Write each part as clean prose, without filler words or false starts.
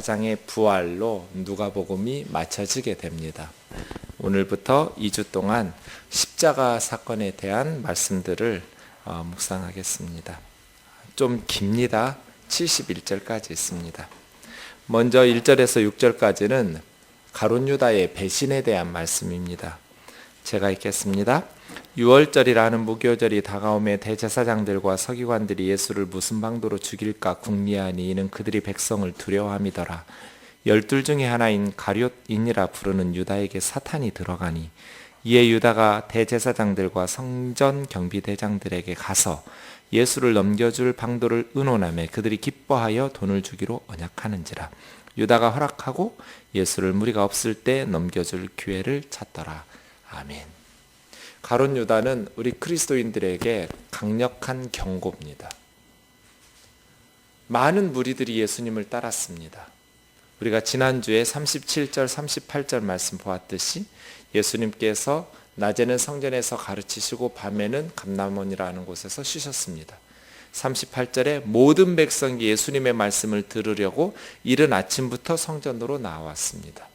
24장의 부활로 누가복음이 맞춰지게 됩니다. 오늘부터 2주 동안 십자가 사건에 대한 말씀들을 묵상하겠습니다. 좀 깁니다. 71절까지 있습니다. 먼저 1절에서 6절까지는 가룟 유다의 배신에 대한 말씀입니다. 제가 읽겠습니다. 6월절이라는 무교절이 다가오매 대제사장들과 서기관들이 예수를 무슨 방도로 죽일까 궁리하니 이는 그들이 백성을 두려워함이더라. 12 중에 하나인 가룟인이라 부르는 유다에게 사탄이 들어가니 이에 유다가 대제사장들과 성전 경비대장들에게 가서 예수를 넘겨줄 방도를 의논하며 그들이 기뻐하여 돈을 주기로 언약하는지라. 유다가 허락하고 예수를 무리가 없을 때 넘겨줄 기회를 찾더라. 아멘. 가룟 유다는 우리 그리스도인들에게 강력한 경고입니다. 많은 무리들이 예수님을 따랐습니다. 우리가 지난주에 37절 38절 말씀 보았듯이 예수님께서 낮에는 성전에서 가르치시고 밤에는 감람원이라는 곳에서 쉬셨습니다. 38절에 모든 백성이 예수님의 말씀을 들으려고 이른 아침부터 성전으로 나왔습니다.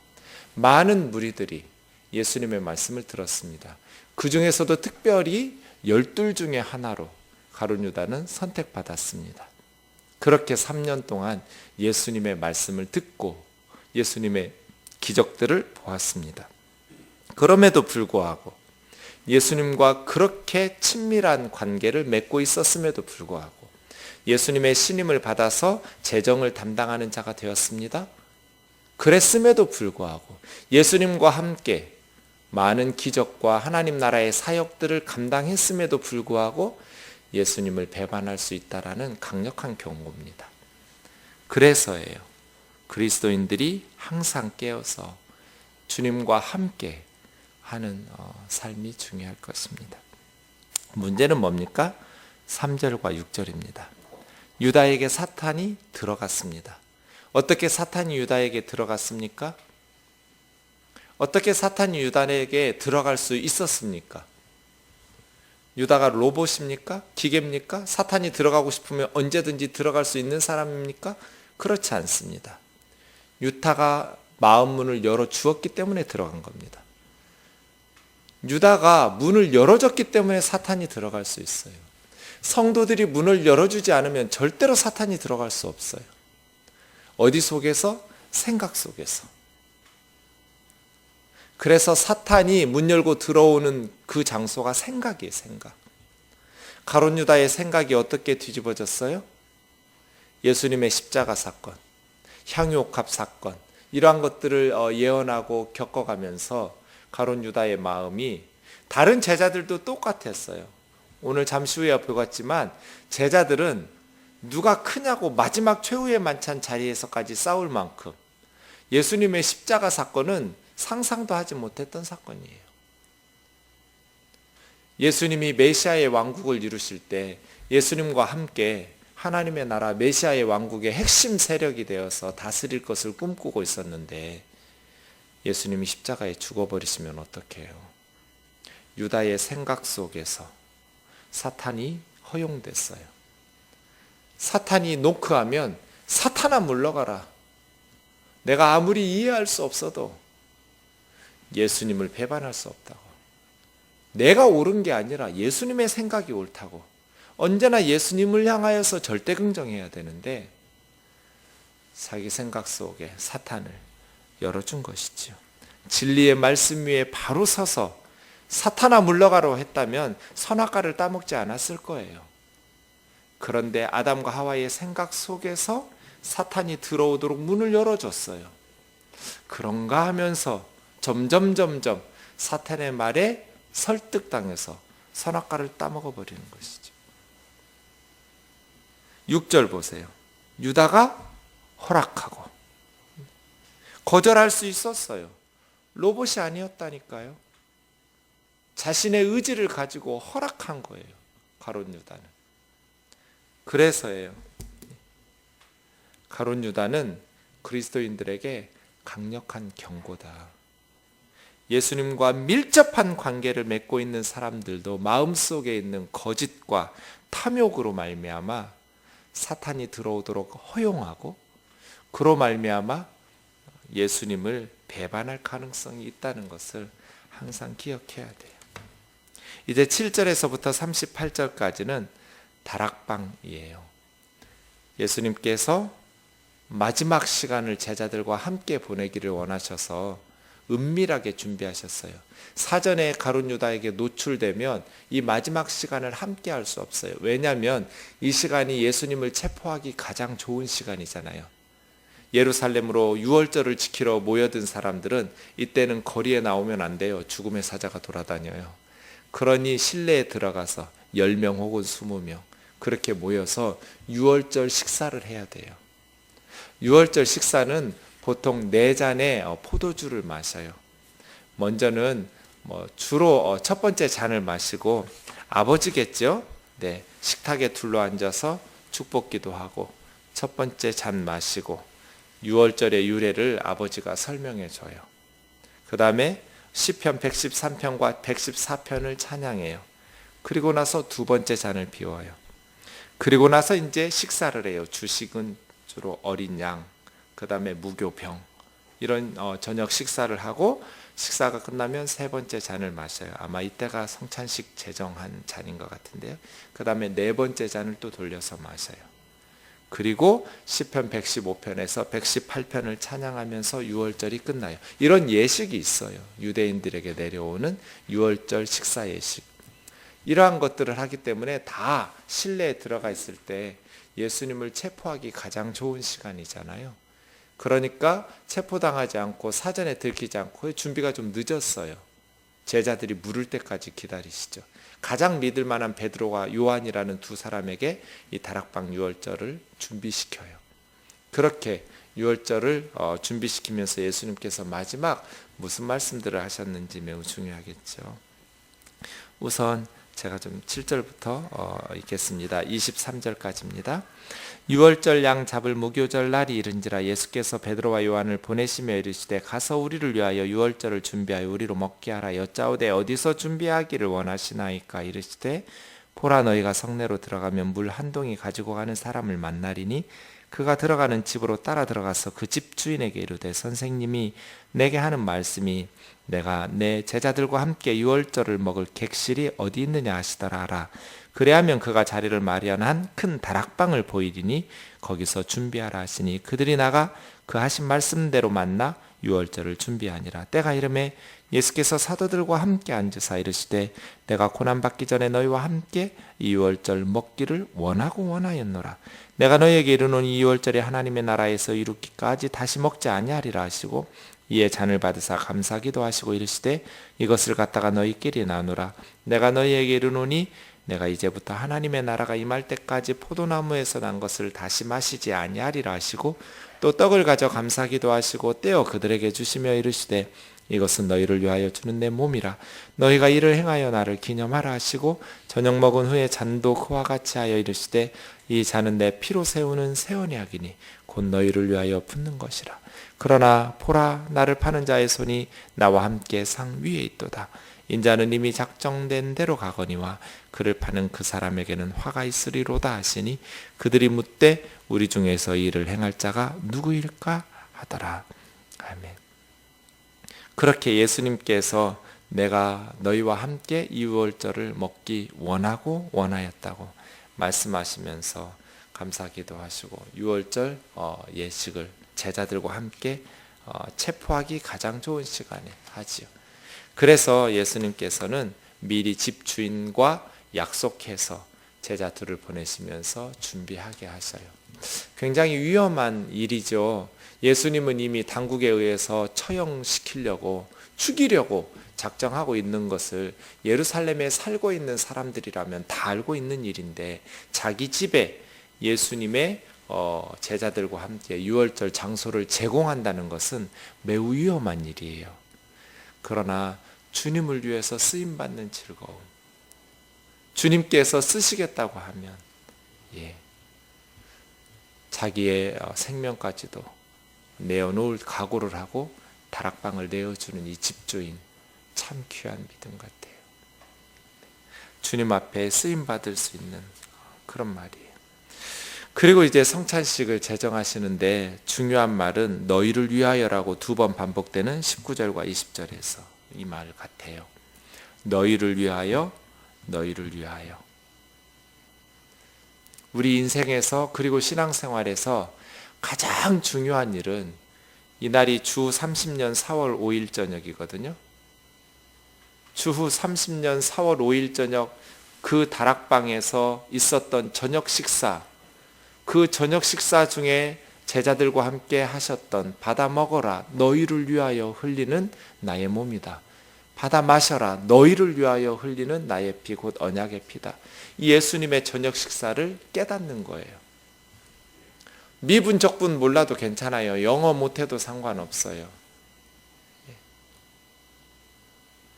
많은 무리들이 예수님의 말씀을 들었습니다. 그 중에서도 특별히 12 중에 하나로 가룟 유다는 선택받았습니다. 그렇게 3년 동안 예수님의 말씀을 듣고 예수님의 기적들을 보았습니다. 그럼에도 불구하고 예수님과 그렇게 친밀한 관계를 맺고 있었음에도 불구하고 예수님의 신임을 받아서 재정을 담당하는 자가 되었습니다. 그랬음에도 불구하고 예수님과 함께 많은 기적과 하나님 나라의 사역들을 감당했음에도 불구하고 예수님을 배반할 수 있다라는 강력한 경고입니다. 그래서예요. 그리스도인들이 항상 깨어서 주님과 함께 하는 삶이 중요할 것입니다. 문제는 뭡니까? 3절과 6절입니다. 유다에게 사탄이 들어갔습니다. 어떻게 사탄이 유다에게 들어갔습니까? 어떻게 사탄이 유다에게 들어갈 수 있었습니까? 유다가 로봇입니까? 기계입니까? 사탄이 들어가고 싶으면 언제든지 들어갈 수 있는 사람입니까? 그렇지 않습니다. 유다가 마음 문을 열어주었기 때문에 들어간 겁니다. 유다가 문을 열어줬기 때문에 사탄이 들어갈 수 있어요. 성도들이 문을 열어주지 않으면 절대로 사탄이 들어갈 수 없어요. 어디 속에서? 생각 속에서. 그래서 사탄이 문 열고 들어오는 그 장소가 생각이에요. 생각. 가룟 유다의 생각이 어떻게 뒤집어졌어요? 예수님의 십자가 사건, 향유옥합 사건, 이러한 것들을 예언하고 겪어가면서 가룟 유다의 마음이 다른 제자들도 똑같았어요. 오늘 잠시 후에 보겠지만 제자들은 누가 크냐고 마지막 최후의 만찬 자리에서까지 싸울 만큼 예수님의 십자가 사건은 상상도 하지 못했던 사건이에요. 예수님이 메시아의 왕국을 이루실 때 예수님과 함께 하나님의 나라 메시아의 왕국의 핵심 세력이 되어서 다스릴 것을 꿈꾸고 있었는데 예수님이 십자가에 죽어버리시면 어떡해요? 유다의 생각 속에서 사탄이 허용됐어요. 사탄이 노크하면 사탄아 물러가라. 내가 아무리 이해할 수 없어도 예수님을 배반할 수 없다고. 내가 옳은 게 아니라 예수님의 생각이 옳다고. 언제나 예수님을 향하여서 절대 긍정해야 되는데 자기 생각 속에 사탄을 열어준 것이지요. 진리의 말씀 위에 바로 서서 사탄아 물러가라고 했다면 선악과를 따먹지 않았을 거예요. 그런데 아담과 하와의 생각 속에서 사탄이 들어오도록 문을 열어줬어요. 그런가 하면서 점점 사탄의 말에 설득당해서 선악과를 따먹어 버리는 것이죠. 6절 보세요. 유다가 허락하고 거절할 수 있었어요. 로봇이 아니었다니까요. 자신의 의지를 가지고 허락한 거예요. 가룟 유다는. 그래서예요. 가룟 유다는 그리스도인들에게 강력한 경고다. 예수님과 밀접한 관계를 맺고 있는 사람들도 마음속에 있는 거짓과 탐욕으로 말미암아 사탄이 들어오도록 허용하고 그로 말미암아 예수님을 배반할 가능성이 있다는 것을 항상 기억해야 돼요. 이제 7절에서부터 38절까지는 다락방이에요. 예수님께서 마지막 시간을 제자들과 함께 보내기를 원하셔서 은밀하게 준비하셨어요. 사전에 가룟 유다에게 노출되면 이 마지막 시간을 함께 할 수 없어요. 왜냐하면 이 시간이 예수님을 체포하기 가장 좋은 시간이잖아요. 예루살렘으로 유월절을 지키러 모여든 사람들은 이때는 거리에 나오면 안 돼요. 죽음의 사자가 돌아다녀요. 그러니 실내에 들어가서 10명 혹은 20명 그렇게 모여서 유월절 식사를 해야 돼요. 유월절 식사는 보통 4잔의 포도주를 마셔요. 먼저는 주로 첫 번째 잔을 마시고 아버지겠죠? 네, 식탁에 둘러앉아서 축복기도 하고 첫 번째 잔 마시고 유월절의 유래를 아버지가 설명해 줘요. 그 다음에 시편 113편과 114편을 찬양해요. 그리고 나서 두 번째 잔을 비워요. 그리고 나서 이제 식사를 해요. 주식은 주로 어린 양, 그 다음에 무교병 이런 저녁 식사를 하고 식사가 끝나면 세 번째 잔을 마셔요. 아마 이때가 성찬식 제정한 잔인 것 같은데요. 그 다음에 네 번째 잔을 또 돌려서 마셔요. 그리고 시편 115편에서 118편을 찬양하면서 유월절이 끝나요. 이런 예식이 있어요. 유대인들에게 내려오는 유월절 식사 예식. 이러한 것들을 하기 때문에 다 실내에 들어가 있을 때 예수님을 체포하기 가장 좋은 시간이잖아요. 그러니까 체포당하지 않고 사전에 들키지 않고 준비가 좀 늦었어요. 제자들이 물을 때까지 기다리시죠. 가장 믿을 만한 베드로와 요한이라는 두 사람에게 이 다락방 유월절을 준비시켜요. 그렇게 유월절을 준비시키면서 예수님께서 마지막 무슨 말씀들을 하셨는지 매우 중요하겠죠. 우선 제가 좀 7절부터 읽겠습니다. 23절까지입니다. 유월절 양 잡을 무교절 날이 이른지라 예수께서 베드로와 요한을 보내시며 이르시되 가서 우리를 위하여 유월절을 준비하여 우리로 먹게 하라. 여짜오되 어디서 준비하기를 원하시나이까. 이르시되 보라 너희가 성내로 들어가면 물 한 동이 가지고 가는 사람을 만나리니 그가 들어가는 집으로 따라 들어가서 그 집 주인에게 이르되 선생님이 내게 하는 말씀이 내가 내 제자들과 함께 유월절을 먹을 객실이 어디 있느냐 하시더라 하라. 그래하면 그가 자리를 마련한 큰 다락방을 보이리니 거기서 준비하라 하시니 그들이 나가 그 하신 말씀대로 만나 유월절을 준비하니라. 때가 이르매 예수께서 사도들과 함께 앉으사 이르시되 내가 고난받기 전에 너희와 함께 이 유월절 먹기를 원하였노라. 내가 너희에게 이르노니 이 유월절이 하나님의 나라에서 이루기까지 다시 먹지 아니하리라 하시고 이에 잔을 받으사 감사기도 하시고 이르시되 이것을 갖다가 너희끼리 나누라. 내가 너희에게 이르노니 내가 이제부터 하나님의 나라가 임할 때까지 포도나무에서 난 것을 다시 마시지 아니하리라 하시고 또 떡을 가져 감사기도 하시고 떼어 그들에게 주시며 이르시되 이것은 너희를 위하여 주는 내 몸이라. 너희가 이를 행하여 나를 기념하라 하시고 저녁 먹은 후에 잔도 그와 같이 하여 이르시되 이 잔은 내 피로 세우는 새 언약이니 곧 너희를 위하여 붓는 것이라. 그러나 보라 나를 파는 자의 손이 나와 함께 상 위에 있도다. 인자는 이미 작정된 대로 가거니와 그를 파는 그 사람에게는 화가 있으리로다 하시니 그들이 묻되 우리 중에서 이 일을 행할 자가 누구일까 하더라. 아멘. 그렇게 예수님께서 내가 너희와 함께 이 유월절을 먹기 원하였다고 말씀하시면서 감사기도 하시고 유월절 예식을 제자들과 함께 체포하기 가장 좋은 시간에 하지요. 그래서 예수님께서는 미리 집주인과 약속해서 제자들을 보내시면서 준비하게 하셔요. 굉장히 위험한 일이죠. 예수님은 이미 당국에 의해서 처형시키려고 죽이려고 작정하고 있는 것을 예루살렘에 살고 있는 사람들이라면 다 알고 있는 일인데 자기 집에 예수님의 제자들과 함께 유월절 장소를 제공한다는 것은 매우 위험한 일이에요. 그러나 주님을 위해서 쓰임받는 즐거움, 주님께서 쓰시겠다고 하면 자기의 생명까지도 내어놓을 각오를 하고 다락방을 내어주는 이 집주인, 참 귀한 믿음 같아요. 주님 앞에 쓰임받을 수 있는 그런 말이에요. 그리고 이제 성찬식을 제정하시는데 중요한 말은 너희를 위하여라고 2번 반복되는 19절과 20절에서 이 말 같아요. 너희를 위하여, 너희를 위하여. 우리 인생에서 그리고 신앙생활에서 가장 중요한 일은 이날이 주 30년 4월 5일 저녁이거든요. 주후 30년 4월 5일 저녁 그 다락방에서 있었던 저녁 식사, 그 저녁 식사 중에 제자들과 함께 하셨던 받아 먹어라 너희를 위하여 흘리는 나의 몸이다. 받아 마셔라 너희를 위하여 흘리는 나의 피 곧 언약의 피다. 이 예수님의 저녁 식사를 깨닫는 거예요. 미분 적분 몰라도 괜찮아요. 영어 못해도 상관없어요.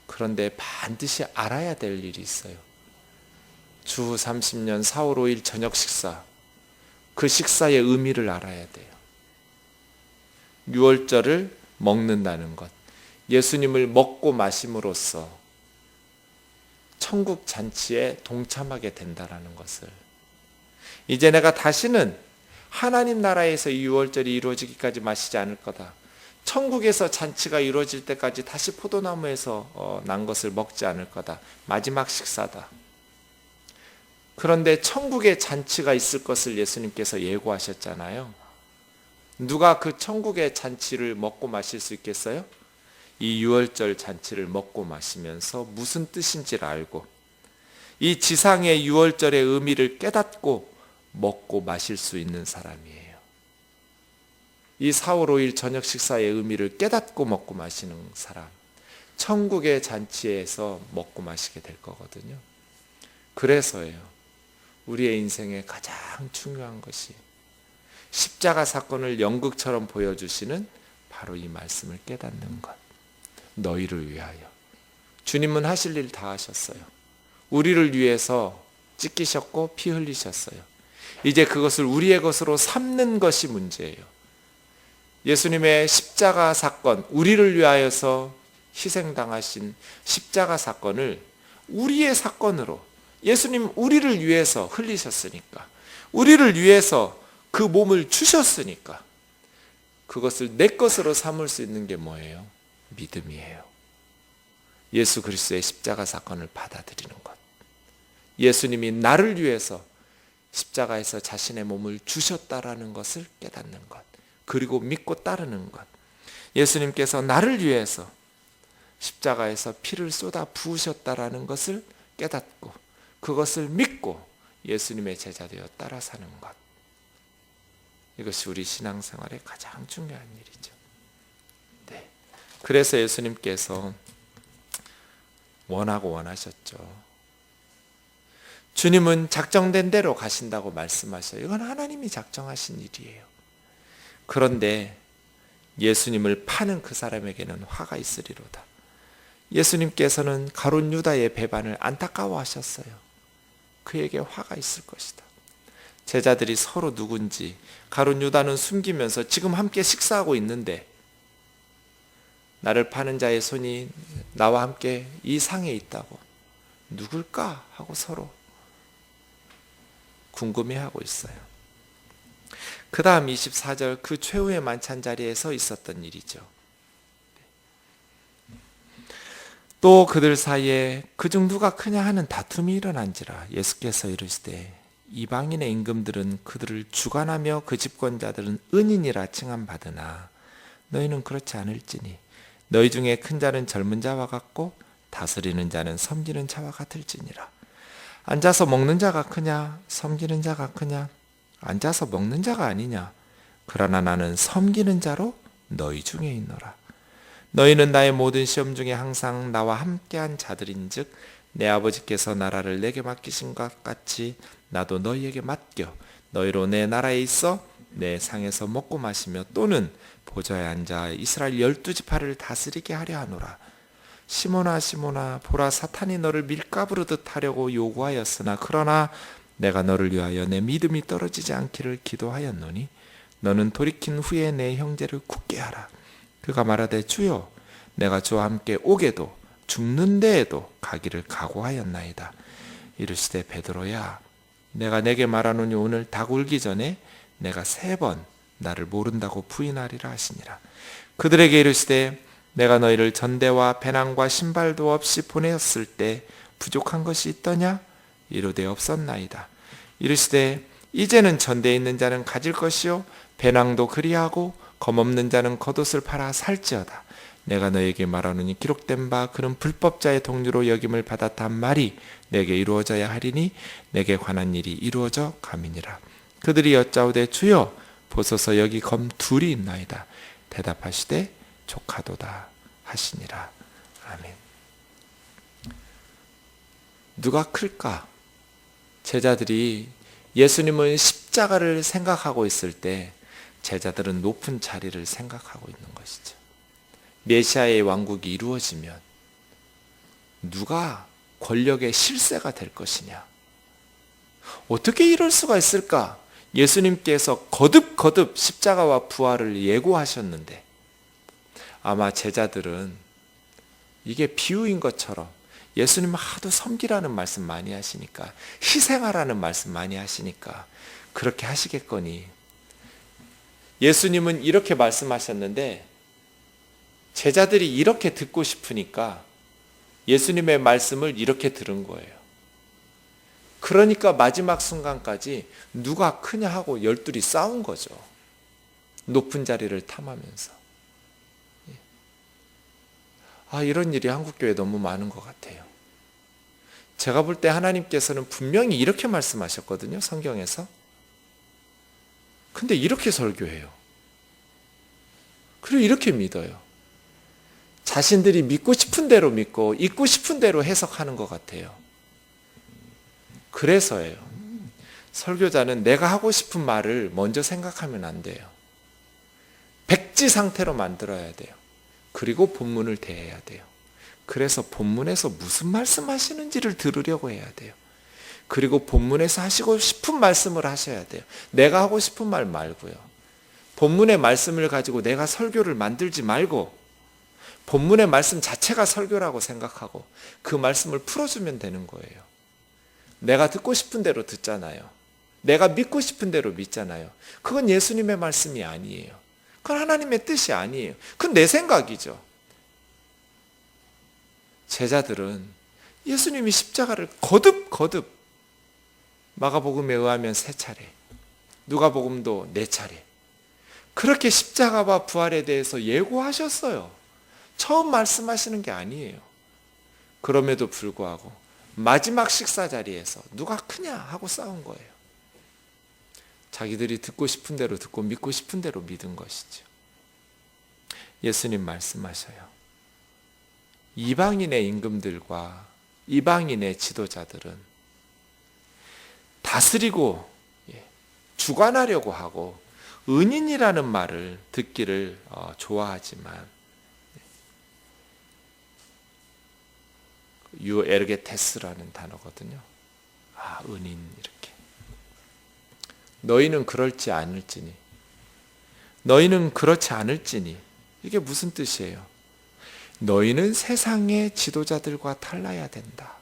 그런데 반드시 알아야 될 일이 있어요. 주후 30년 4월 5일 저녁 식사, 그 식사의 의미를 알아야 돼요. 유월절을 먹는다는 것, 예수님을 먹고 마심으로써 천국 잔치에 동참하게 된다는 것을, 이제 내가 다시는 하나님 나라에서 이 유월절이 이루어지기까지 마시지 않을 거다. 천국에서 잔치가 이루어질 때까지 다시 포도나무에서 난 것을 먹지 않을 거다. 마지막 식사다. 그런데 천국의 잔치가 있을 것을 예수님께서 예고하셨잖아요. 누가 그 천국의 잔치를 먹고 마실 수 있겠어요? 이 유월절 잔치를 먹고 마시면서 무슨 뜻인지를 알고 이 지상의 유월절의 의미를 깨닫고 먹고 마실 수 있는 사람이에요. 이 4월 5일 저녁 식사의 의미를 깨닫고 먹고 마시는 사람, 천국의 잔치에서 먹고 마시게 될 거거든요. 그래서예요. 우리의 인생에 가장 중요한 것이 십자가 사건을 연극처럼 보여주시는 바로 이 말씀을 깨닫는 것. 너희를 위하여. 주님은 하실 일 다 하셨어요. 우리를 위해서 찢기셨고 피 흘리셨어요. 이제 그것을 우리의 것으로 삼는 것이 문제예요. 예수님의 십자가 사건, 우리를 위하여서 희생당하신 십자가 사건을 우리의 사건으로, 예수님 우리를 위해서 흘리셨으니까, 우리를 위해서 그 몸을 주셨으니까 그것을 내 것으로 삼을 수 있는 게 뭐예요? 믿음이에요. 예수 그리스도의 십자가 사건을 받아들이는 것. 예수님이 나를 위해서 십자가에서 자신의 몸을 주셨다라는 것을 깨닫는 것. 그리고 믿고 따르는 것. 예수님께서 나를 위해서 십자가에서 피를 쏟아 부으셨다라는 것을 깨닫고 그것을 믿고 예수님의 제자 되어 따라 사는 것. 이것이 우리 신앙생활의 가장 중요한 일이죠. 네. 그래서 예수님께서 원하셨죠. 주님은 작정된 대로 가신다고 말씀하셔요. 이건 하나님이 작정하신 일이에요. 그런데 예수님을 파는 그 사람에게는 화가 있으리로다. 예수님께서는 가룟 유다의 배반을 안타까워하셨어요. 그에게 화가 있을 것이다. 제자들이 서로 누군지, 가룟 유다는 숨기면서 지금 함께 식사하고 있는데 나를 파는 자의 손이 나와 함께 이 상에 있다고, 누굴까 하고 서로 궁금해하고 있어요. 그 다음 24절, 그 최후의 만찬 자리에서 있었던 일이죠. 또 그들 사이에 그중 누가 크냐 하는 다툼이 일어난지라. 예수께서 이르시되 이방인의 임금들은 그들을 주관하며 그 집권자들은 은인이라 칭함받으나 너희는 그렇지 않을지니 너희 중에 큰 자는 젊은 자와 같고 다스리는 자는 섬기는 자와 같을지니라. 앉아서 먹는 자가 크냐 섬기는 자가 크냐? 앉아서 먹는 자가 아니냐? 그러나 나는 섬기는 자로 너희 중에 있노라. 너희는 나의 모든 시험 중에 항상 나와 함께한 자들인즉 내 아버지께서 나라를 내게 맡기신 것 같이 나도 너희에게 맡겨 너희로 내 나라에 있어 내 상에서 먹고 마시며 또는 보좌에 앉아 이스라엘 12지파를 다스리게 하려 하노라. 시몬아 시몬아 보라 사탄이 너를 밀가부르듯 하려고 요구하였으나 그러나 내가 너를 위하여 내 믿음이 떨어지지 않기를 기도하였노니 너는 돌이킨 후에 내 형제를 굳게 하라. 그가 말하되 주여 내가 주와 함께 오게도 죽는 데에도 가기를 각오하였나이다. 이르시되 베드로야 내가 내게 말하노니 오늘 닭 울기 전에 내가 3번 나를 모른다고 부인하리라 하시니라. 그들에게 이르시되 내가 너희를 전대와 배낭과 신발도 없이 보내었을 때 부족한 것이 있더냐? 이르되 없었나이다. 이르시되 이제는 전대에 있는 자는 가질 것이요 배낭도 그리하고 검없는 자는 겉옷을 팔아 살지어다. 내가 너에게 말하노니 기록된 바 그는 불법자의 동류로 여김을 받았다 한 말이 내게 이루어져야 하리니 내게 관한 일이 이루어져 감이니라. 그들이 여짜오되 주여 보소서 여기 검 둘이 있나이다. 대답하시되 족하도다 하시니라. 아멘. 누가 클까? 제자들이 예수님은 십자가를 생각하고 있을 때 제자들은 높은 자리를 생각하고 있는 것이죠. 메시아의 왕국이 이루어지면 누가 권력의 실세가 될 것이냐? 어떻게 이럴 수가 있을까? 예수님께서 거듭 십자가와 부활을 예고하셨는데 아마 제자들은 이게 비유인 것처럼 예수님은 하도 섬기라는 말씀 많이 하시니까 희생하라는 말씀 많이 하시니까 그렇게 하시겠거니 예수님은 이렇게 말씀하셨는데 제자들이 이렇게 듣고 싶으니까 예수님의 말씀을 이렇게 들은 거예요. 그러니까 마지막 순간까지 누가 크냐 하고 열둘이 싸운 거죠. 높은 자리를 탐하면서. 이런 일이 한국교회에 너무 많은 것 같아요. 제가 볼 때 하나님께서는 분명히 이렇게 말씀하셨거든요. 성경에서. 근데 이렇게 설교해요. 그리고 이렇게 믿어요. 자신들이 믿고 싶은 대로 믿고 있고 싶은 대로 해석하는 것 같아요. 그래서예요. 설교자는 내가 하고 싶은 말을 먼저 생각하면 안 돼요. 백지 상태로 만들어야 돼요. 그리고 본문을 대해야 돼요. 그래서 본문에서 무슨 말씀하시는지를 들으려고 해야 돼요. 그리고 본문에서 하시고 싶은 말씀을 하셔야 돼요. 내가 하고 싶은 말 말고요. 본문의 말씀을 가지고 내가 설교를 만들지 말고 본문의 말씀 자체가 설교라고 생각하고 그 말씀을 풀어주면 되는 거예요. 내가 듣고 싶은 대로 듣잖아요. 내가 믿고 싶은 대로 믿잖아요. 그건 예수님의 말씀이 아니에요. 그건 하나님의 뜻이 아니에요. 그건 내 생각이죠. 제자들은 예수님이 십자가를 거듭 마가복음에 의하면 3차례, 누가복음도 4차례 그렇게 십자가와 부활에 대해서 예고하셨어요. 처음 말씀하시는 게 아니에요. 그럼에도 불구하고 마지막 식사 자리에서 누가 크냐 하고 싸운 거예요. 자기들이 듣고 싶은 대로 듣고 믿고 싶은 대로 믿은 것이죠. 예수님 말씀하셔요. 이방인의 임금들과 이방인의 지도자들은 다스리고 주관하려고 하고 은인이라는 말을 듣기를 좋아하지만 유에르게테스라는 단어거든요. 은인 이렇게. 너희는 그렇지 않을지니 너희는 그렇지 않을지니 이게 무슨 뜻이에요? 너희는 세상의 지도자들과 달라야 된다.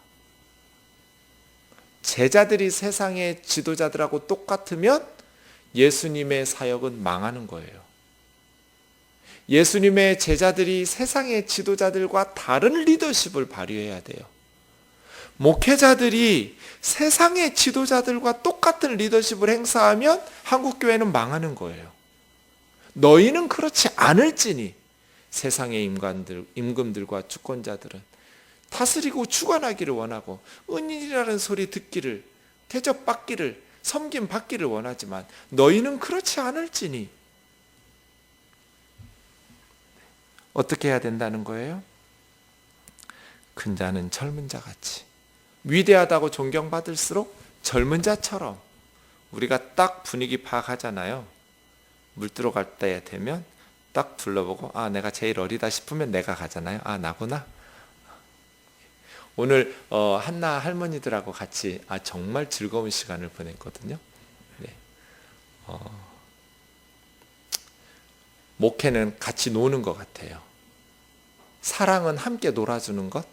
제자들이 세상의 지도자들하고 똑같으면 예수님의 사역은 망하는 거예요. 예수님의 제자들이 세상의 지도자들과 다른 리더십을 발휘해야 돼요. 목회자들이 세상의 지도자들과 똑같은 리더십을 행사하면 한국교회는 망하는 거예요. 너희는 그렇지 않을지니 세상의 임금들과 주권자들은 다스리고 주관하기를 원하고 은인이라는 소리 듣기를 대접받기를 섬김받기를 원하지만 너희는 그렇지 않을지니 어떻게 해야 된다는 거예요? 큰 자는 젊은 자같이 위대하다고 존경받을수록 젊은 자처럼 우리가 딱 분위기 파악하잖아요. 물 들어갈 때 되면 딱 둘러보고 내가 제일 어리다 싶으면 내가 가잖아요. 나구나. 오늘 한나 할머니들하고 같이 정말 즐거운 시간을 보냈거든요. 네. 목회는 같이 노는 것 같아요. 사랑은 함께 놀아주는 것,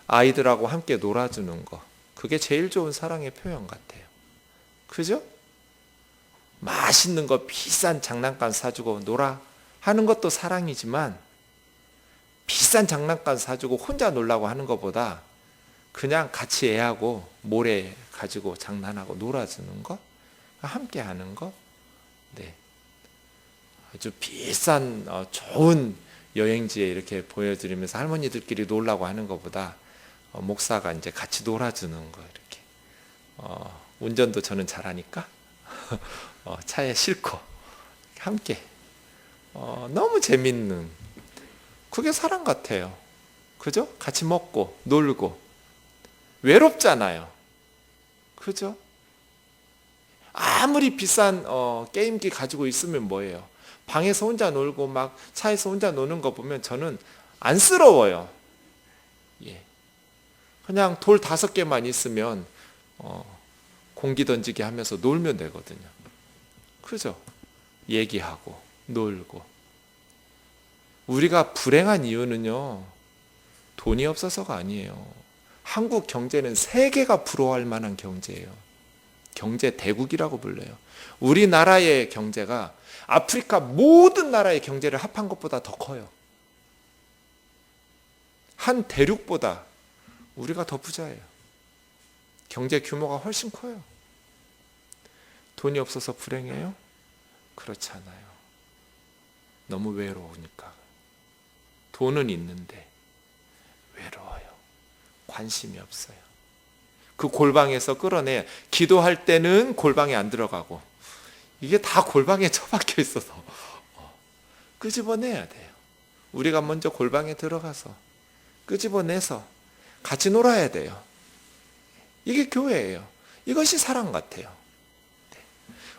아이들하고 함께 놀아주는 것, 그게 제일 좋은 사랑의 표현 같아요. 그죠? 맛있는 거 비싼 장난감 사주고 놀아 하는 것도 사랑이지만 비싼 장난감 사주고 혼자 놀라고 하는 것보다 그냥 같이 애하고 모래 가지고 장난하고 놀아주는 거, 함께 하는 거, 네. 아주 비싼 좋은 여행지에 이렇게 보여드리면서 할머니들끼리 놀라고 하는 것보다 목사가 이제 같이 놀아주는 거 이렇게 운전도 저는 잘하니까 차에 싣고 함께 너무 재밌는 그게 사랑 같아요. 그죠? 같이 먹고 놀고 외롭잖아요. 그죠? 아무리 비싼 게임기 가지고 있으면 뭐예요? 방에서 혼자 놀고 막 차에서 혼자 노는 거 보면 저는 안쓰러워요. 예. 그냥 돌 5개만 있으면 공기 던지기 하면서 놀면 되거든요. 그죠? 얘기하고 놀고. 우리가 불행한 이유는요, 돈이 없어서가 아니에요. 한국 경제는 세계가 부러워할 만한 경제예요. 경제 대국이라고 불려요. 우리나라의 경제가 아프리카 모든 나라의 경제를 합한 것보다 더 커요. 한 대륙보다 우리가 더 부자예요. 경제 규모가 훨씬 커요. 돈이 없어서 불행해요? 그렇지 않아요. 너무 외로우니까. 돈은 있는데 외로워요. 관심이 없어요. 그 골방에서 끌어내 기도할 때는 골방에 안 들어가고 이게 다 골방에 처박혀 있어서 끄집어내야 돼요. 우리가 먼저 골방에 들어가서 끄집어내서 같이 놀아야 돼요. 이게 교회예요. 이것이 사랑 같아요.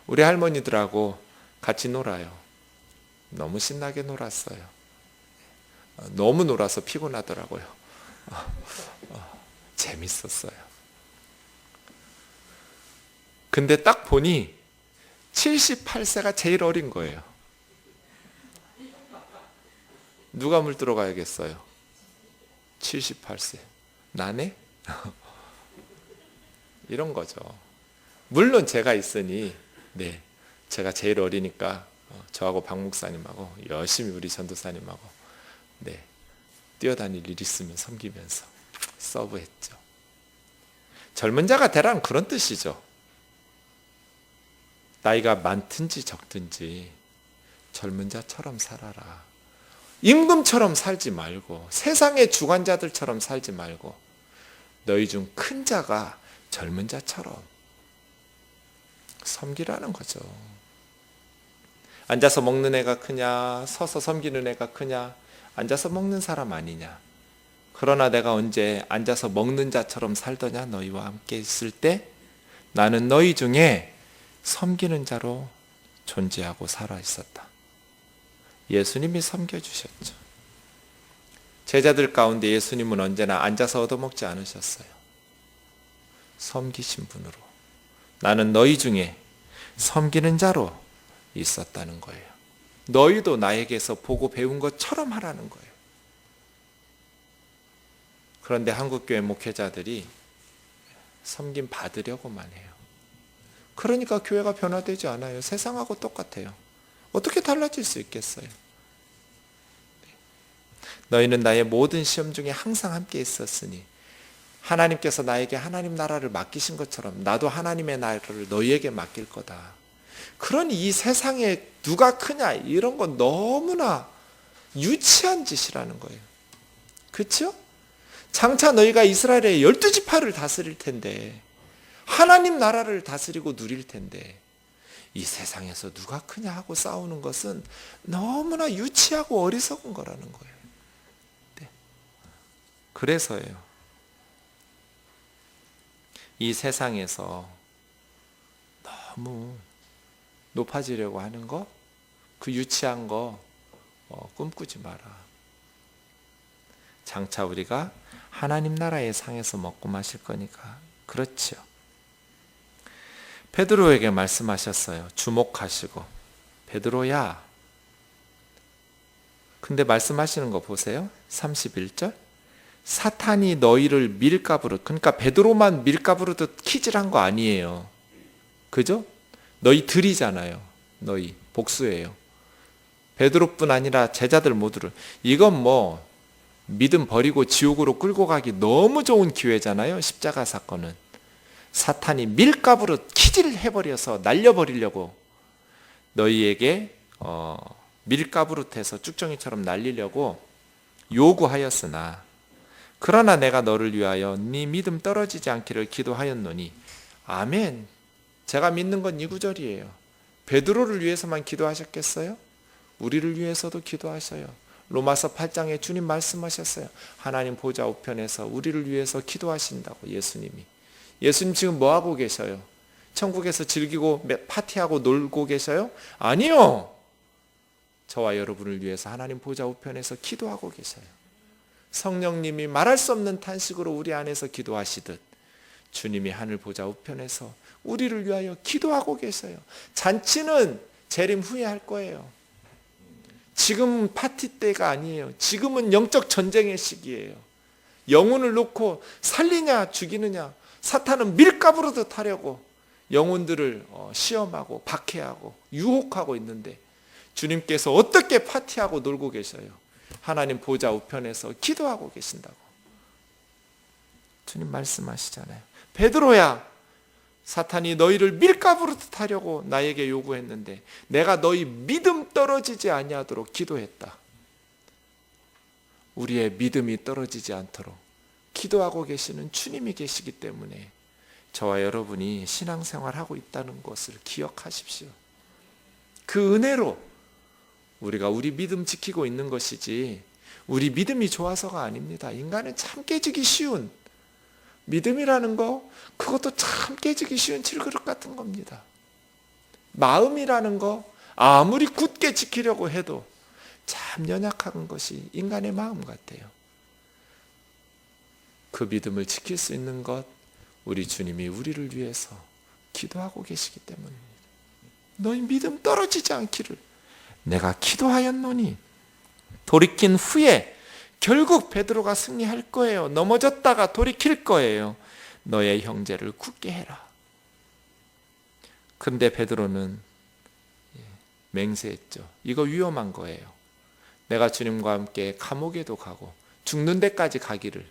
우리 할머니들하고 같이 놀아요. 너무 신나게 놀았어요. 너무 놀아서 피곤하더라고요. 재밌었어요. 근데 딱 보니 78세가 제일 어린 거예요. 누가 물 들어가야겠어요? 78세. 나네? 이런 거죠. 물론 제가 있으니, 네, 제가 제일 어리니까 저하고 박 목사님하고 열심히 우리 전도사님하고 네, 뛰어다닐 일 있으면 섬기면서 서브했죠. 젊은 자가 되라는 그런 뜻이죠. 나이가 많든지 적든지 젊은 자처럼 살아라. 임금처럼 살지 말고 세상의 주관자들처럼 살지 말고 너희 중 큰 자가 젊은 자처럼 섬기라는 거죠. 앉아서 먹는 애가 크냐, 서서 섬기는 애가 크냐, 앉아서 먹는 사람 아니냐. 그러나 내가 언제 앉아서 먹는 자처럼 살더냐, 너희와 함께 있을 때 나는 너희 중에 섬기는 자로 존재하고 살아 있었다. 예수님이 섬겨주셨죠. 제자들 가운데 예수님은 언제나 앉아서 얻어먹지 않으셨어요. 섬기신 분으로 나는 너희 중에 섬기는 자로 있었다는 거예요. 너희도 나에게서 보고 배운 것처럼 하라는 거예요. 그런데 한국교회 목회자들이 섬김 받으려고만 해요. 그러니까 교회가 변화되지 않아요. 세상하고 똑같아요. 어떻게 달라질 수 있겠어요? 너희는 나의 모든 시험 중에 항상 함께 있었으니 하나님께서 나에게 하나님 나라를 맡기신 것처럼 나도 하나님의 나라를 너희에게 맡길 거다. 그러니 이 세상에 누가 크냐 이런 건 너무나 유치한 짓이라는 거예요. 그렇죠? 장차 너희가 이스라엘의 12지파를 다스릴 텐데 하나님 나라를 다스리고 누릴 텐데 이 세상에서 누가 크냐 하고 싸우는 것은 너무나 유치하고 어리석은 거라는 거예요. 네. 그래서예요. 이 세상에서 너무 높아지려고 하는 거, 그 유치한 거 꿈꾸지 마라. 장차 우리가 하나님 나라의 상에서 먹고 마실 거니까. 그렇죠. 베드로에게 말씀하셨어요. 주목하시고. 베드로야. 근데 말씀하시는 거 보세요. 31절. 사탄이 너희를 밀가부르, 그러니까 베드로만 밀가부르듯 키질한 거 아니에요. 그죠? 너희들이잖아요. 너희 복수예요. 베드로뿐 아니라 제자들 모두를. 이건 뭐 믿음 버리고 지옥으로 끌고 가기 너무 좋은 기회잖아요. 십자가 사건은. 사탄이 밀가부르 키질 해버려서 날려버리려고 너희에게 밀가부르트해서 쭉정이처럼 날리려고 요구하였으나 그러나 내가 너를 위하여 네 믿음 떨어지지 않기를 기도하였노니. 아멘. 제가 믿는 건 이 구절이에요. 베드로를 위해서만 기도하셨겠어요? 우리를 위해서도 기도하셔요. 로마서 8장에 주님 말씀하셨어요. 하나님 보좌 우편에서 우리를 위해서 기도하신다고. 예수님 지금 뭐하고 계셔요? 천국에서 즐기고 파티하고 놀고 계셔요? 아니요. 저와 여러분을 위해서 하나님 보좌 우편에서 기도하고 계셔요. 성령님이 말할 수 없는 탄식으로 우리 안에서 기도하시듯 주님이 하늘 보좌 우편에서 우리를 위하여 기도하고 계셔요. 잔치는 재림 후에 할 거예요. 지금은 파티 때가 아니에요. 지금은 영적 전쟁의 시기예요. 영혼을 놓고 살리냐 죽이느냐, 사탄은 밀가부르듯 하려고 영혼들을 시험하고 박해하고 유혹하고 있는데 주님께서 어떻게 파티하고 놀고 계셔요? 하나님 보좌 우편에서 기도하고 계신다고. 주님 말씀하시잖아요. 베드로야, 사탄이 너희를 밀가부르듯 하려고 나에게 요구했는데 내가 너희 믿음 떨어지지 아니하도록 기도했다. 우리의 믿음이 떨어지지 않도록 기도하고 계시는 주님이 계시기 때문에 저와 여러분이 신앙생활하고 있다는 것을 기억하십시오. 그 은혜로 우리가 우리 믿음 지키고 있는 것이지 우리 믿음이 좋아서가 아닙니다. 인간은 참 깨지기 쉬운, 믿음이라는 거 그것도 참 깨지기 쉬운 질그릇 같은 겁니다. 마음이라는 거 아무리 굳게 지키려고 해도 참 연약한 것이 인간의 마음 같아요. 그 믿음을 지킬 수 있는 것, 우리 주님이 우리를 위해서 기도하고 계시기 때문입니다. 너희 믿음 떨어지지 않기를 내가 기도하였노니. 돌이킨 후에 결국 베드로가 승리할 거예요. 넘어졌다가 돌이킬 거예요. 너의 형제를 굳게 해라. 그런데 베드로는 맹세했죠. 이거 위험한 거예요. 내가 주님과 함께 감옥에도 가고 죽는 데까지 가기를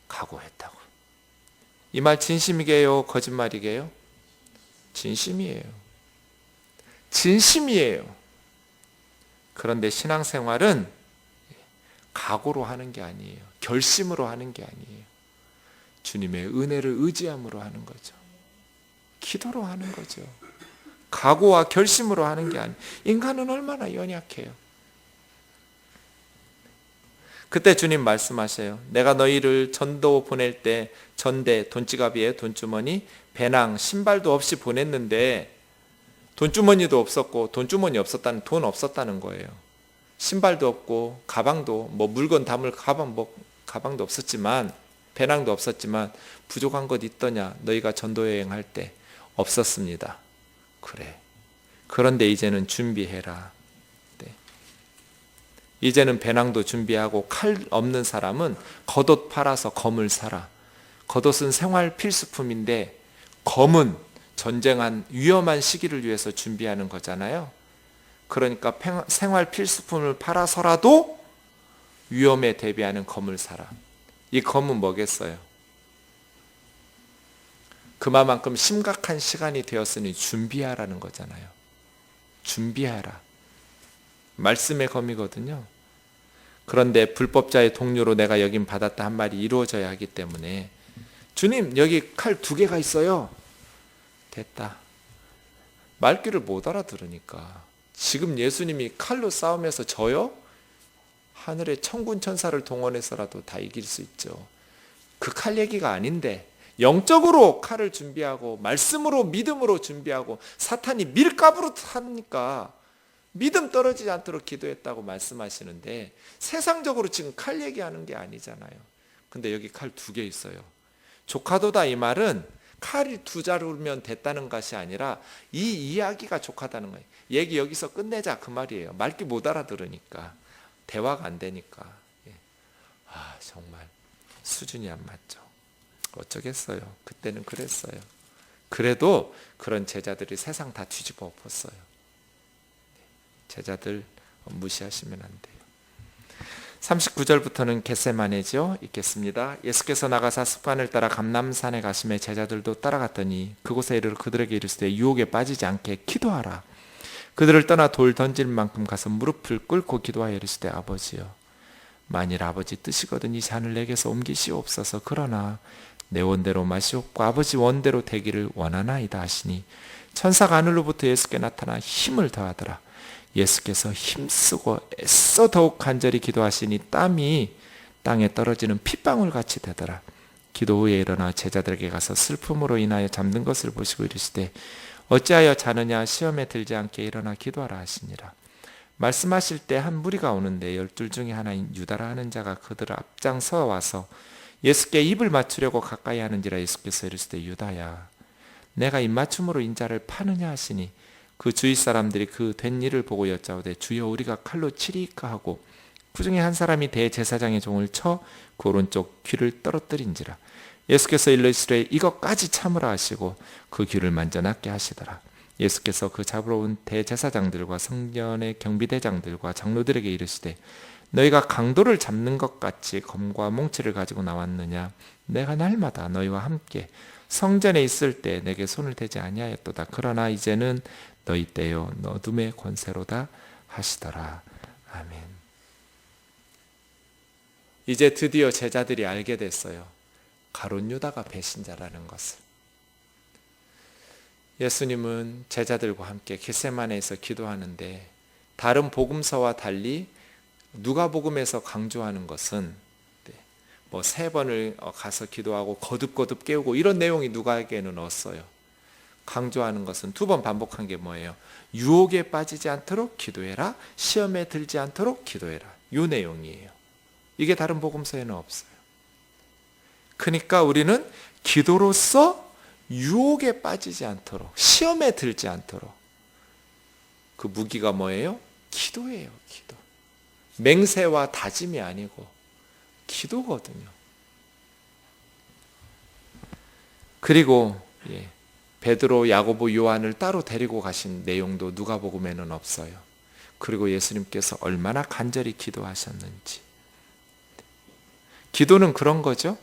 각오했다고. 이 말 진심이게요? 거짓말이게요? 진심이에요. 진심이에요. 그런데 신앙생활은 각오로 하는 게 아니에요. 결심으로 하는 게 아니에요. 주님의 은혜를 의지함으로 하는 거죠. 기도로 하는 거죠. 각오와 결심으로 하는 게 아니에요. 인간은 얼마나 연약해요. 그때 주님 말씀하셔요. 내가 너희를 전도 보낼 때 전대, 돈지갑이에 돈주머니, 배낭, 신발도 없이 보냈는데 돈주머니도 없었고 돈주머니 없었다는 돈 없었다는 거예요. 신발도 없고 가방도 뭐 물건 담을 가방도 없었지만 배낭도 없었지만 부족한 것 있더냐? 너희가 전도 여행할 때 없었습니다. 그래. 그런데 이제는 준비해라. 네. 이제는 배낭도 준비하고 칼 없는 사람은 겉옷 팔아서 검을 사라. 겉옷은 생활 필수품인데 검은 전쟁한 위험한 시기를 위해서 준비하는 거잖아요. 그러니까 생활 필수품을 팔아서라도 위험에 대비하는 검을 사라. 이 검은 뭐겠어요? 그만큼 심각한 시간이 되었으니 준비하라는 거잖아요. 준비하라. 말씀의 검이거든요. 그런데 불법자의 동료로 내가 여김 받았다 한 말이 이루어져야 하기 때문에 주님 여기 칼 2개가 있어요. 됐다. 말귀를 못 알아들으니까 지금 예수님이 칼로 싸움에서 져요? 하늘의 천군 천사를 동원해서라도 다 이길 수 있죠. 그 칼 얘기가 아닌데 영적으로 칼을 준비하고 말씀으로 믿음으로 준비하고 사탄이 밀가부르듯 하니까 믿음 떨어지지 않도록 기도했다고 말씀하시는데 세상적으로 지금 칼 얘기하는 게 아니잖아요. 근데 여기 칼 2개 있어요. 조카도다 이 말은 칼이 2자루면 됐다는 것이 아니라 이 이야기가 족하다는 거예요. 얘기 여기서 끝내자 그 말이에요. 말귀 못 알아들으니까 대화가 안 되니까. 정말 수준이 안 맞죠. 어쩌겠어요. 그때는 그랬어요. 그래도 그런 제자들이 세상 다 뒤집어 엎었어요. 제자들 무시하시면 안 돼요. 39절부터는 겟세마네죠. 읽겠습니다. 예수께서 나가사 습관을 따라 감람산에 가시매 제자들도 따라갔더니 그곳에 이르러 그들에게 이르시되 유혹에 빠지지 않게 기도하라. 그들을 떠나 돌 던질 만큼 가서 무릎을 꿇고 기도하여 이르시되 아버지여 만일 아버지 뜻이거든 이 잔을 내게서 옮기시옵소서. 그러나 내 원대로 마시옵고 아버지 원대로 되기를 원하나이다 하시니 천사가 하늘로부터 예수께 나타나 힘을 더하더라. 예수께서 힘쓰고 애써 더욱 간절히 기도하시니 땀이 땅에 떨어지는 핏방울 같이 되더라. 기도 후에 일어나 제자들에게 가서 슬픔으로 인하여 잠든 것을 보시고 이르시되 어찌하여 자느냐 시험에 들지 않게 일어나 기도하라 하시니라. 말씀하실 때 한 무리가 오는데 12 중에 하나인 유다라 하는 자가 그들을 앞장서 와서 예수께 입을 맞추려고 가까이 하는지라. 예수께서 이르시되 유다야 내가 입맞춤으로 인자를 파느냐 하시니 그 주위 사람들이 그 된 일을 보고 여짜오되 주여 우리가 칼로 치리까 하고 그 중에 한 사람이 대제사장의 종을 쳐 그 오른쪽 귀를 떨어뜨린지라. 예수께서 이르시되 이것까지 참으라 하시고 그 귀를 만져 낫게 하시더라. 예수께서 그 잡으러 온 대제사장들과 성전의 경비대장들과 장로들에게 이르시되 너희가 강도를 잡는 것 같이 검과 몽치를 가지고 나왔느냐. 내가 날마다 너희와 함께 성전에 있을 때 내게 손을 대지 아니하였도다. 그러나 이제는 너희 때요 어둠의 권세로다 하시더라. 아멘. 이제 드디어 제자들이 알게 됐어요. 가룟 유다가 배신자라는 것을. 예수님은 제자들과 함께 겟세마네에서 기도하는데 다른 복음서와 달리 누가복음에서 강조하는 것은 뭐 3번을 가서 기도하고 거듭거듭 깨우고 이런 내용이 누가에게는 없어요. 강조하는 것은 2번 반복한 게 뭐예요? 유혹에 빠지지 않도록 기도해라. 시험에 들지 않도록 기도해라. 이 내용이에요. 이게 다른 복음서에는 없어요. 그러니까 우리는 기도로서 유혹에 빠지지 않도록, 시험에 들지 않도록 그 무기가 뭐예요? 기도예요. 기도. 맹세와 다짐이 아니고 기도거든요. 그리고 베드로, 야고보, 요한을 따로 데리고 가신 내용도 누가복음에는 없어요. 그리고 예수님께서 얼마나 간절히 기도하셨는지. 기도는 그런 거죠.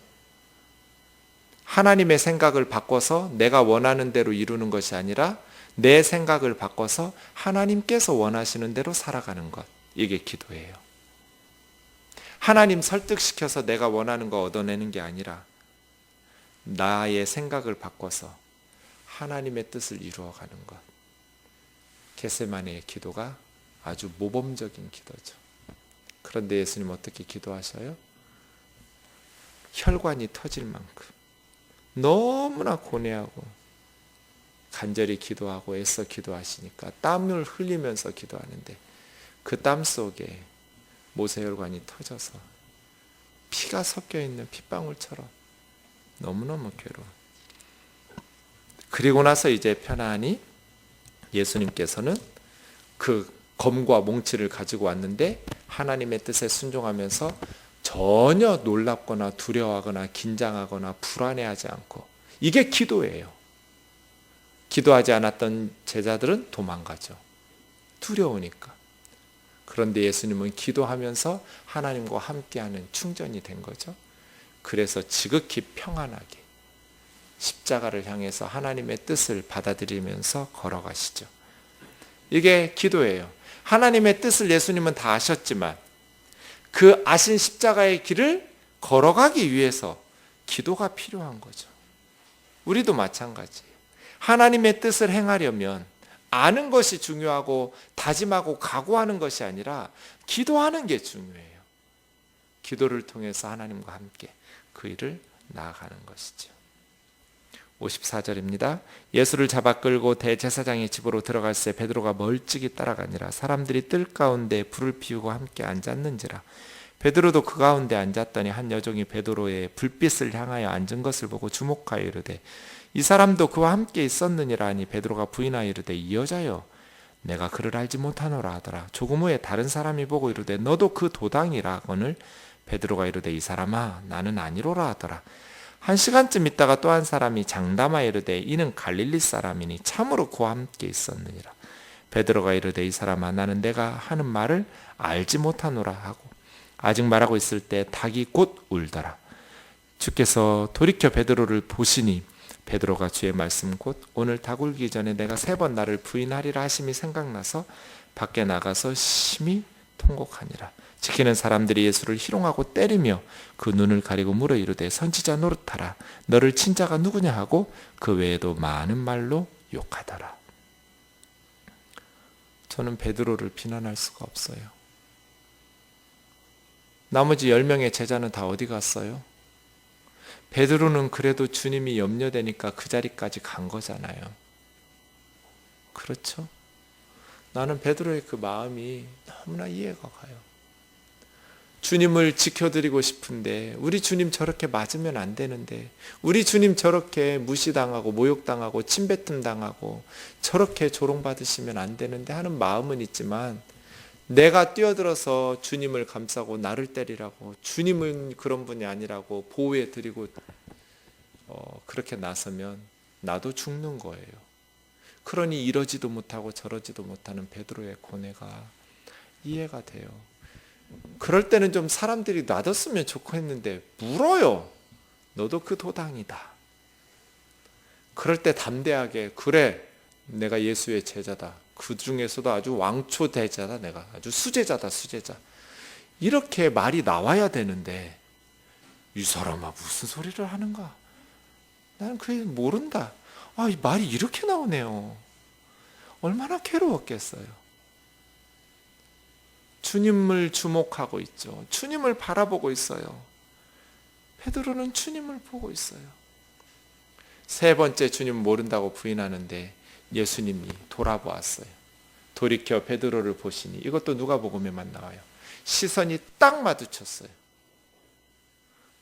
하나님의 생각을 바꿔서 내가 원하는 대로 이루는 것이 아니라 내 생각을 바꿔서 하나님께서 원하시는 대로 살아가는 것. 이게 기도예요. 하나님 설득시켜서 내가 원하는 거 얻어내는 게 아니라 나의 생각을 바꿔서 하나님의 뜻을 이루어가는 것. 겟세마네의 기도가 아주 모범적인 기도죠. 그런데 예수님 어떻게 기도하셔요? 혈관이 터질 만큼 너무나 고뇌하고 간절히 기도하고 애써 기도하시니까 땀을 흘리면서 기도하는데 그 땀 속에 모세혈관이 터져서 피가 섞여있는 핏방울처럼 너무너무 괴로워. 그리고 나서 이제 편안히 예수님께서는 그 검과 몽치를 가지고 왔는데 하나님의 뜻에 순종하면서 전혀 놀랍거나 두려워하거나 긴장하거나 불안해하지 않고, 이게 기도예요. 기도하지 않았던 제자들은 도망가죠. 두려우니까. 그런데 예수님은 기도하면서 하나님과 함께하는 충전이 된 거죠. 그래서 지극히 평안하게 십자가를 향해서 하나님의 뜻을 받아들이면서 걸어가시죠. 이게 기도예요. 하나님의 뜻을 예수님은 다 아셨지만 그 아신 십자가의 길을 걸어가기 위해서 기도가 필요한 거죠. 우리도 마찬가지예요. 하나님의 뜻을 행하려면 아는 것이 중요하고 다짐하고 각오하는 것이 아니라 기도하는 게 중요해요. 기도를 통해서 하나님과 함께 그 일을 나아가는 것이죠. 54절입니다. 예수를 잡아 끌고 대제사장의 집으로 들어갈새 베드로가 멀찍이 따라가니라. 사람들이 뜰 가운데 불을 피우고 함께 앉았는지라. 베드로도 그 가운데 앉았더니 한 여종이 베드로의 불빛을 향하여 앉은 것을 보고 주목하여 이르되 이 사람도 그와 함께 있었느니라 하니 베드로가 부인하여 이르되 이 여자여 내가 그를 알지 못하노라 하더라. 조금 후에 다른 사람이 보고 이르되 너도 그 도당이라 하거늘 베드로가 이르되 이 사람아 나는 아니로라 하더라. 1시간쯤 있다가 또 한 사람이 장담하여 이르되 이는 갈릴리 사람이니 참으로 그와 함께 있었느니라. 베드로가 이르되 이 사람아 나는 내가 하는 말을 알지 못하노라 하고 아직 말하고 있을 때 닭이 곧 울더라. 주께서 돌이켜 베드로를 보시니 베드로가 주의 말씀 곧 오늘 닭 울기 전에 내가 3번 나를 부인하리라 하심이 생각나서 밖에 나가서 심히 통곡하니라. 지키는 사람들이 예수를 희롱하고 때리며 그 눈을 가리고 물어 이르되 선지자 노릇하라. 너를 친 자가 누구냐 하고 그 외에도 많은 말로 욕하더라. 저는 베드로를 비난할 수가 없어요. 나머지 10명의 제자는 다 어디 갔어요? 베드로는 그래도 주님이 염려되니까 그 자리까지 간 거잖아요. 그렇죠? 나는 베드로의 그 마음이 너무나 이해가 가요. 주님을 지켜드리고 싶은데 우리 주님 저렇게 맞으면 안 되는데 우리 주님 저렇게 무시당하고 모욕당하고 침뱉음 당하고 저렇게 조롱받으시면 안 되는데 하는 마음은 있지만 내가 뛰어들어서 주님을 감싸고 나를 때리라고 주님은 그런 분이 아니라고 보호해 드리고 그렇게 나서면 나도 죽는 거예요. 그러니 이러지도 못하고 저러지도 못하는 베드로의 고뇌가 이해가 돼요. 그럴 때는 좀 사람들이 놔뒀으면 좋고 했는데 물어요. 너도 그 도당이다. 그럴 때 담대하게 그래 내가 예수의 제자다. 그 중에서도 아주 왕초대자다. 내가 아주 수제자다. 수제자. 이렇게 말이 나와야 되는데 이 사람아 무슨 소리를 하는가. 나는 그게 모른다. 이 말이 이렇게 나오네요. 얼마나 괴로웠겠어요. 주님을 주목하고 있죠. 주님을 바라보고 있어요. 베드로는 주님을 보고 있어요. 3번째 주님 모른다고 부인하는데 예수님이 돌아보았어요. 돌이켜 베드로를 보시니 이것도 누가복음에만 나와요. 시선이 딱 마주쳤어요.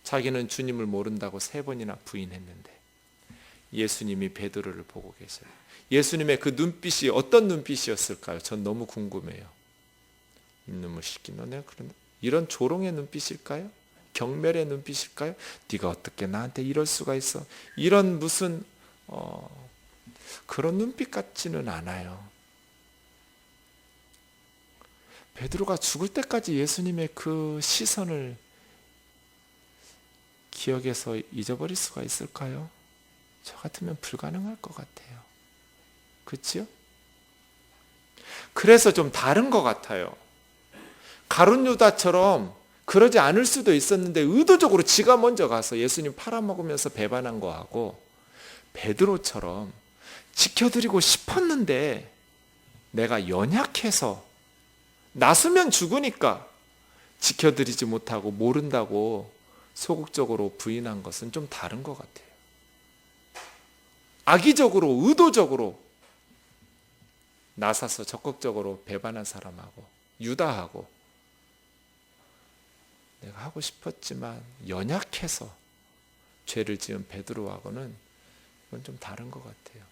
자기는 주님을 모른다고 3번이나 부인했는데 예수님이 베드로를 보고 계셔요. 예수님의 그 눈빛이 어떤 눈빛이었을까요? 전 너무 궁금해요. 이놈의 새끼 너네 이런 조롱의 눈빛일까요? 경멸의 눈빛일까요? 네가 어떻게 나한테 이럴 수가 있어? 이런 무슨 그런 눈빛 같지는 않아요. 베드로가 죽을 때까지 예수님의 그 시선을 기억에서 잊어버릴 수가 있을까요? 저 같으면 불가능할 것 같아요. 그렇지요? 그래서 좀 다른 것 같아요. 가룟 유다처럼 그러지 않을 수도 있었는데 의도적으로 지가 먼저 가서 예수님 팔아먹으면서 배반한 거하고 베드로처럼 지켜드리고 싶었는데 내가 연약해서 나서면 죽으니까 지켜드리지 못하고 모른다고 소극적으로 부인한 것은 좀 다른 것 같아요. 악의적으로 의도적으로 나서서 적극적으로 배반한 사람하고 유다하고 내가 하고 싶었지만 연약해서 죄를 지은 베드로하고는 이건 좀 다른 것 같아요.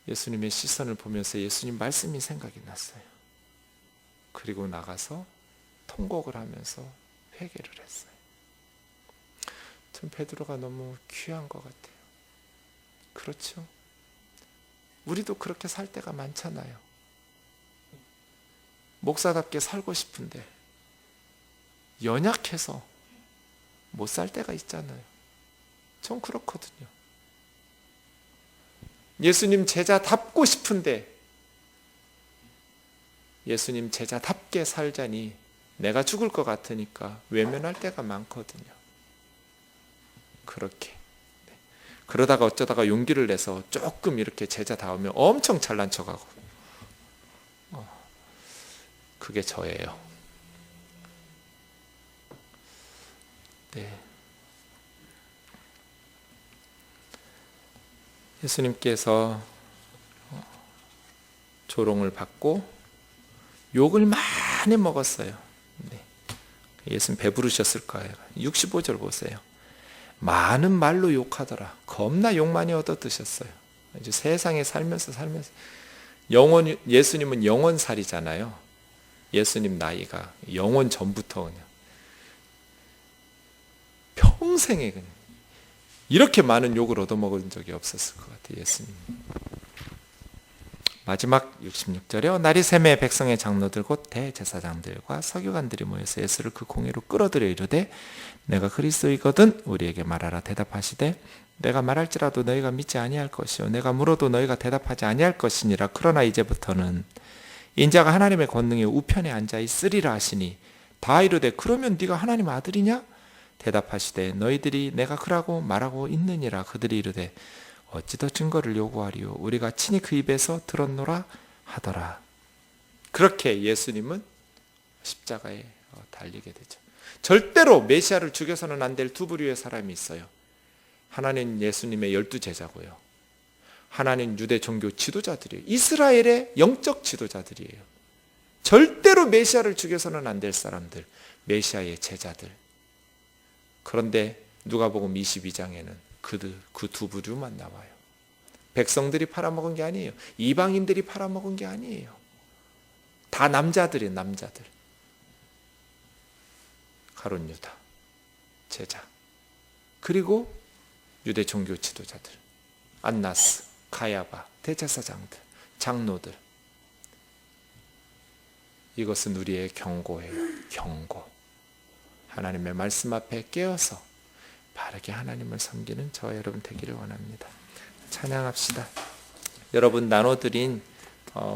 예수님의 시선을 보면서 예수님 말씀이 생각이 났어요. 그리고 나가서 통곡을 하면서 회개를 했어요. 전 베드로가 너무 귀한 것 같아요. 그렇죠? 우리도 그렇게 살 때가 많잖아요. 목사답게 살고 싶은데 연약해서 못 살 때가 있잖아요. 전 그렇거든요. 예수님 제자답고 싶은데 예수님 제자답게 살자니 내가 죽을 것 같으니까 외면할 때가 많거든요. 그렇게. 그러다가 어쩌다가 용기를 내서 조금 이렇게 제자다우면 엄청 잘난 척하고 그게 저예요. 네. 예수님께서 조롱을 받고 욕을 많이 먹었어요. 네. 예수님 배부르셨을 거예요. 65절 보세요. 많은 말로 욕하더라. 겁나 욕 많이 얻어 드셨어요. 이제 세상에 살면서 예수님은 영원살이잖아요. 예수님 나이가 영원 전부터 그냥 평생에 그냥 이렇게 많은 욕을 얻어먹은 적이 없었을 것 같아요. 예수님. 마지막 66절에 날이 새매 백성의 장로들 곧 대제사장들과 서기관들이 모여서 예수를 그 공회로 끌어들여 이르되 내가 그리스도이거든 우리에게 말하라. 대답하시되 내가 말할지라도 너희가 믿지 아니할 것이요 내가 물어도 너희가 대답하지 아니할 것이니라. 그러나 이제부터는 인자가 하나님의 권능에 우편에 앉아 있으리라 하시니 다 이르되 그러면 네가 하나님의 아들이냐? 대답하시되 너희들이 내가 그라고 말하고 있느니라. 그들이 이르되 어찌 더 증거를 요구하리요 우리가 친히 그 입에서 들었노라 하더라. 그렇게 예수님은 십자가에 달리게 되죠. 절대로 메시아를 죽여서는 안 될 두 부류의 사람이 있어요. 하나는 예수님의 12제자고요. 하나는 유대 종교 지도자들이에요. 이스라엘의 영적 지도자들이에요. 절대로 메시아를 죽여서는 안 될 사람들, 메시아의 제자들. 그런데 누가복음 22장에는 그 두 부류만 나와요. 백성들이 팔아먹은 게 아니에요. 이방인들이 팔아먹은 게 아니에요. 다 남자들이에요. 남자들. 가룟 유다, 제자. 그리고 유대 종교 지도자들. 안나스, 가야바, 대제사장들, 장로들. 이것은 우리의 경고예요. 경고. 하나님의 말씀 앞에 깨어서 바르게 하나님을 섬기는 저와 여러분 되기를 원합니다. 찬양합시다. 여러분 나눠드린 우리